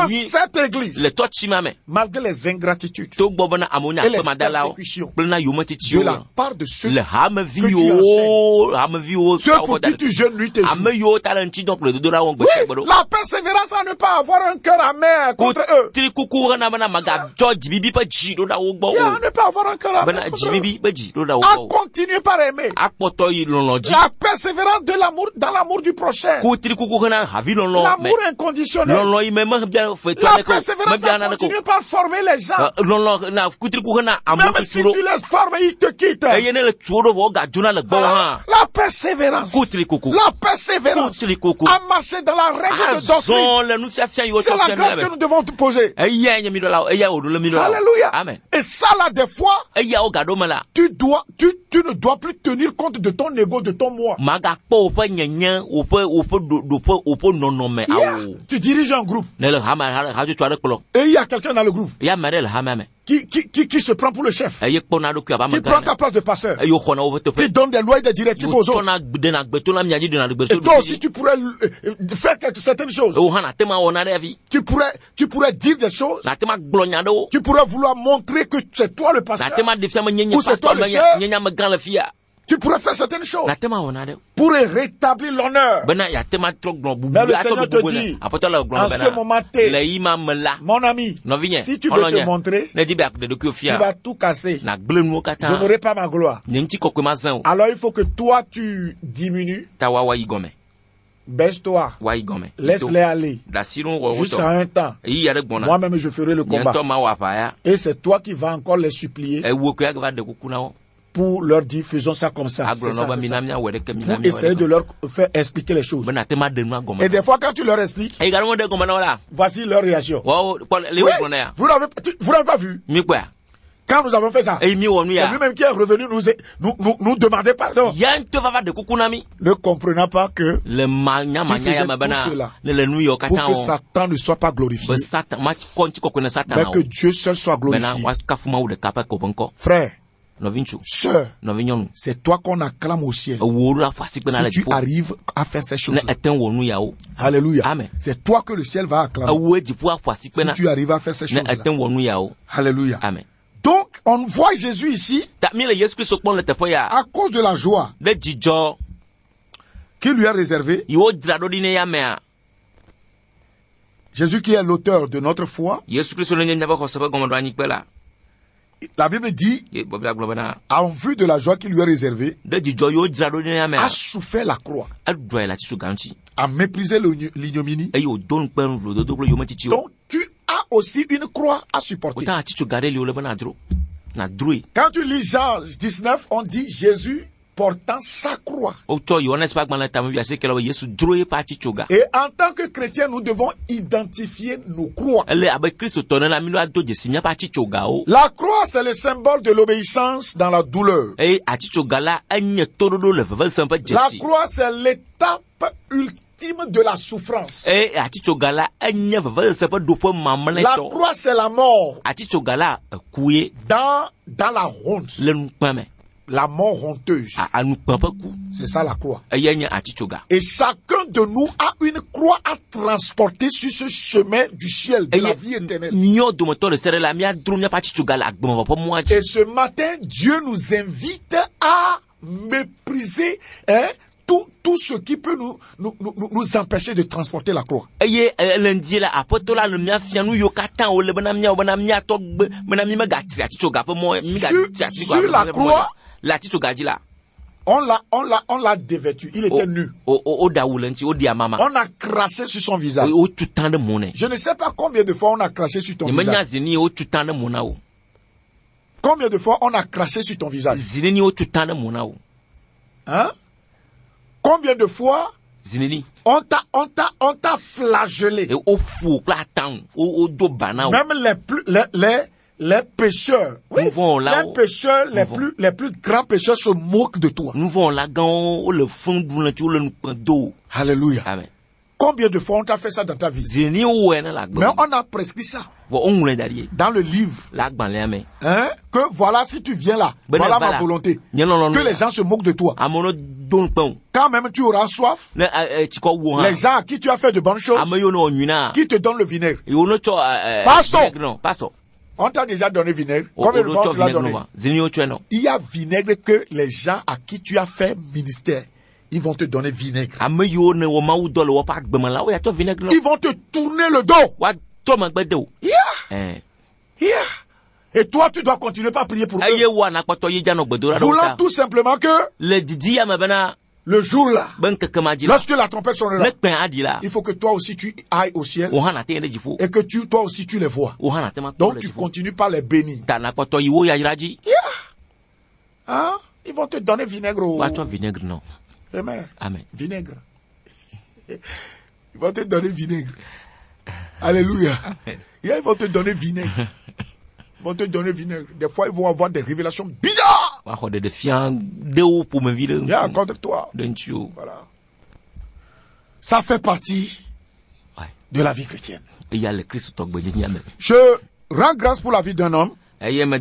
Speaker 4: cette église, malgré les ingratitudes et les persécutions de la part de ceux que tu enseignes, ceux pour qui tu jeûnes nuit et jour. Oui, la persévérance à ne pas avoir un cœur amer contre eux. À ne pas avoir un cœur amer contre eux. À continuer par aimer. La persévérance de l'amour dans l'amour du prochain. L'amour inconditionnel. La persévérance à continuer par former les gens. Même si tu les formes, ils te quittent. La persévérance. La persévérance à marcher dans la règle de doctrine. C'est la grâce que nous devons te poser. Alléluia. Amen. Et ça là, des fois, tu ne dois plus tenir compte de ton ego, de ton moi. Yeah. Tu diriges un groupe. Et il y a quelqu'un dans le groupe qui se prend pour le chef. Il prend ta place de pasteur. Il donne des lois et des directives aux autres. Et toi aussi, tu pourrais faire certaines choses. Tu pourrais dire des choses. Tu pourrais vouloir montrer que c'est toi le pasteur. Ou c'est toi le chef. Tu pourrais faire certaines choses pour rétablir l'honneur. Mais le Seigneur te dit, en ce moment mon ami, si tu veux te montrer, tu vas tout casser. Je n'aurai pas ma gloire. Alors il faut que toi tu diminues. Baisse-toi. Laisse-les aller. Jusqu'à un temps. Moi-même, je ferai le combat. Et c'est toi qui vas encore les supplier pour leur dire, faisons ça comme ça. Pour essayer de leur faire expliquer les choses. Et des fois, quand tu leur expliques, voici leur réaction. Oui, vous n'avez pas vu. Quand nous avons fait ça, c'est lui-même qui est revenu nous demander pardon. Ne comprenant pas que tu faisais tout cela pour que Satan ne soit pas glorifié, mais que Dieu seul soit glorifié. Frère, sœur, c'est toi qu'on acclame au ciel si tu arrives à faire ces choses. Alléluia. C'est toi que le ciel va acclamer si tu arrives à faire ces choses. Alléluia. Amen. Donc, on voit Jésus ici à cause de la joie qu'il lui a réservée. Jésus qui est l'auteur de notre foi. La Bible dit, en vue de la joie qui lui est réservée, a souffert la croix, a méprisé l'ignominie. Donc, tu as aussi une croix à supporter. Quand tu lis Jean 19, on dit Jésus portant sa croix. Et en tant que chrétiens, nous devons identifier nos croix. La croix, c'est le symbole de l'obéissance dans la douleur. La croix, c'est l'étape ultime de la souffrance. La croix, c'est la mort. Dans la honte. La mort honteuse. C'est ça la croix. Et chacun de nous a une croix à transporter sur ce chemin du ciel, de la vie éternelle. Et ce matin, Dieu nous invite à mépriser tout ce qui peut nous empêcher de transporter la croix. Sur la croix, on l'a dévêtu. Il était nu. On a craché sur son visage. Je ne sais pas combien de fois on a craché sur ton visage. Combien de fois on a craché sur ton visage? Hein? Combien de fois on t'a flagellé? Même les pécheurs, oui, les pécheurs, les plus grands pécheurs se moquent de toi. Alléluia. Amen. Combien de fois on t'a fait ça dans ta vie? Mais on a prescrit ça dans le livre. Hein? Que voilà, si tu viens là, voilà ma volonté. Que les gens se moquent de toi. Quand même tu auras soif, les gens à qui tu as fait de bonnes choses, qui te donnent le vinaigre. Pasteur, on t'a déjà donné vinaigre. Combien de fois tu l'as donné? Il y a vinaigre que les gens à qui tu as fait ministère, ils vont te donner vinaigre. Ils vont te tourner le dos. Yeah. Et toi, tu dois continuer par prier pour eux. Voulant tout simplement que le jour là, lorsque la trompette sonnera, il faut que toi aussi tu ailles au ciel et que toi aussi tu les vois. Donc tu continues par les bénir. Hein? Ils vont te donner vinaigre. Amen. Vinaigre. Ils vont te donner vinaigre. Alléluia. Ils vont te donner vinaigre. Des fois, ils vont avoir des révélations bizarres. Contre toi. Voilà. Ça fait partie de la vie chrétienne. Je rends grâce pour la vie d'un homme. C'est mon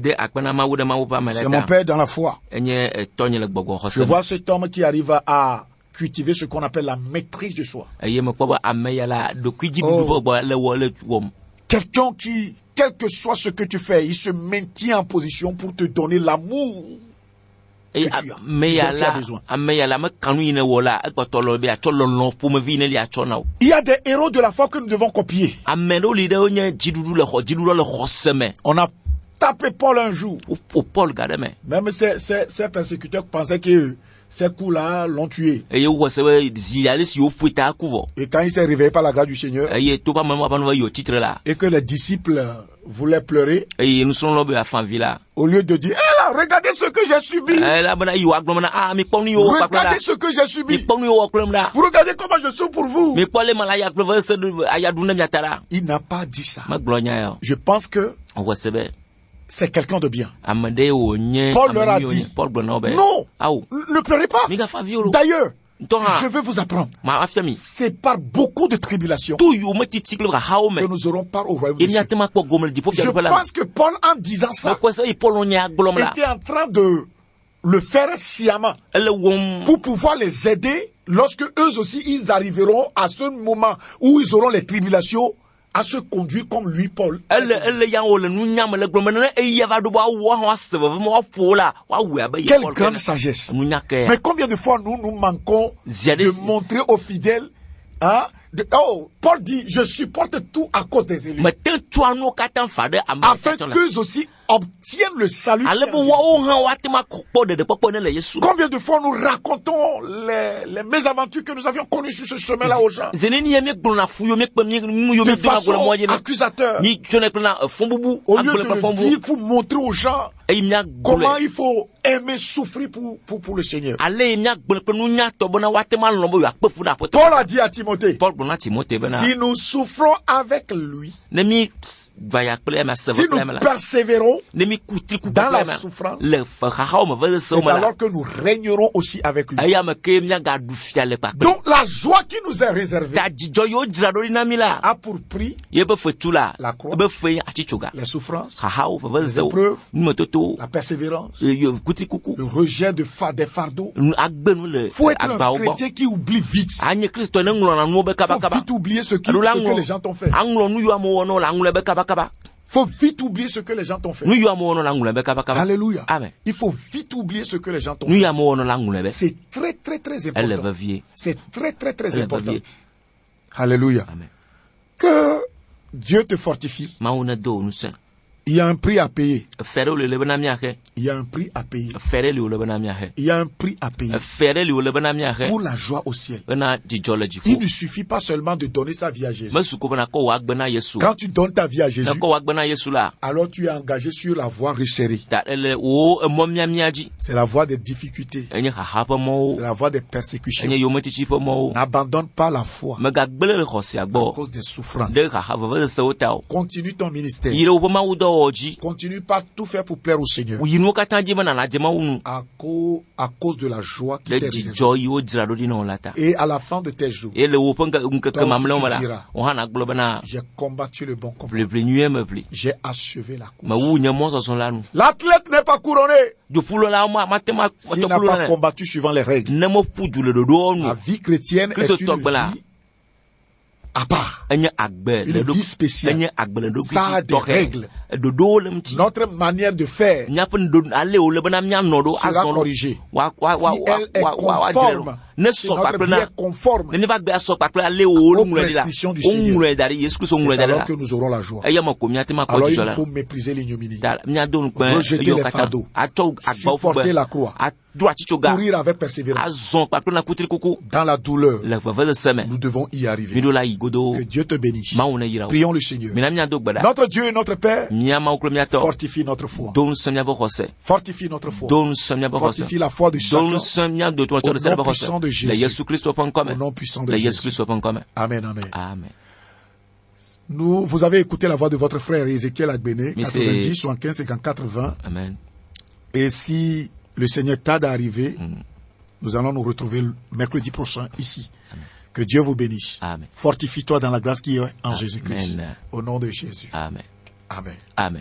Speaker 4: père dans la foi. Je vois cet homme qui arrive à cultiver ce qu'on appelle la maîtrise de soi. Quelqu'un qui, quel que soit ce que tu fais, il se maintient en position pour te donner l'amour que tu as besoin. Il y a des héros de la foi que nous devons copier. On a tapé Paul un jour. Même ces persécuteurs pensaient que ces coups-là l'ont tué. Et quand il s'est réveillé par la grâce du Seigneur, et que les disciples voulaient pleurer, au lieu de dire, regardez ce que j'ai subi. Regardez ce que j'ai subi. Vous regardez comment je souffre pour vous. Il n'a pas dit ça. Je pense que c'est quelqu'un de bien. Paul leur a dit, non, ne pleurez pas. D'ailleurs, je vais vous apprendre. C'est par beaucoup de tribulations que nous aurons part au royaume de Dieu. Je pense que Paul, en disant ça, était en train de le faire sciemment pour pouvoir les aider lorsque eux aussi ils arriveront à ce moment où ils auront les tribulations, à se conduire comme lui, Paul. Quelle grande sagesse. Mais combien de fois nous manquons de montrer aux fidèles, Paul dit, je supporte tout à cause des élus. Afin qu'eux aussi obtiennent le salut. Combien de fois nous racontons les mésaventures que nous avions connues sur ce chemin-là aux gens. De façon accusateur. Au lieu de le dire pour montrer aux gens comment il faut aimer souffrir pour le Seigneur. Paul a dit à Timothée, si nous souffrons avec lui, si nous persévérons dans la souffrance, c'est alors que nous régnerons aussi avec lui. Donc la joie qui nous est réservée a pour prix la croix, les souffrances, les épreuves, la persévérance, le rejet des fardeaux. Il faut être un chrétien qui oublie vite. Il faut vite oublier ce que les gens t'ont fait. faut vite oublier ce que les gens t'ont fait.
Speaker 3: Alléluia.
Speaker 4: Amen. Il faut vite oublier ce que les gens t'ont fait. C'est très très très important. C'est très très très important. Alléluia.
Speaker 3: Amen.
Speaker 4: Que Dieu te fortifie. Il y a un prix à payer. Il y a un prix à payer. Il y a un prix à payer. Pour la joie au ciel. Il ne suffit pas seulement de donner sa vie à Jésus. Quand tu donnes ta vie à Jésus, alors tu es engagé sur la voie resserrée. C'est la voie des difficultés. C'est la voie des persécutions. N'abandonne pas la foi à cause des souffrances. Continue ton ministère. Continue pas tout faire pour plaire au Seigneur. À cause de la joie qui t'est réservée. Et à la fin de tes jours, tu diras, j'ai combattu le bon combat. J'ai achevé la course. L'athlète n'est pas couronné s'il n'a pas combattu suivant les règles. La vie chrétienne est une vie à part. Une vie spéciale. Ça a des règles. Notre manière de faire sera corrigée. Si elle est conforme, si notre vie est conforme aux prescriptions du Seigneur, c'est alors que nous aurons la joie. Alors il faut mépriser l'ignominie, rejeter les fardeaux, supporter la croix, courir avec persévérance. Dans la douleur, nous devons y arriver. Que Dieu te bénisse. Prions le Seigneur. Notre Dieu et notre Père, fortifie notre foi. Fortifie notre foi. Fortifie la foi de chacun. Au nom puissant de Jésus. Au nom puissant de Jésus. Amen, amen.
Speaker 3: Amen.
Speaker 4: Vous avez écouté la voix de votre frère Ézéchiel Agbene, 90, 75, 54, 20.
Speaker 3: Amen.
Speaker 4: Et si le Seigneur tarde à arriver, nous allons nous retrouver le mercredi prochain ici.
Speaker 3: Amen.
Speaker 4: Que Dieu vous bénisse.
Speaker 3: Amen.
Speaker 4: Fortifie-toi dans la grâce qui est en Jésus-Christ. Au nom de Jésus.
Speaker 3: Amen.
Speaker 4: Amen.
Speaker 3: Amen.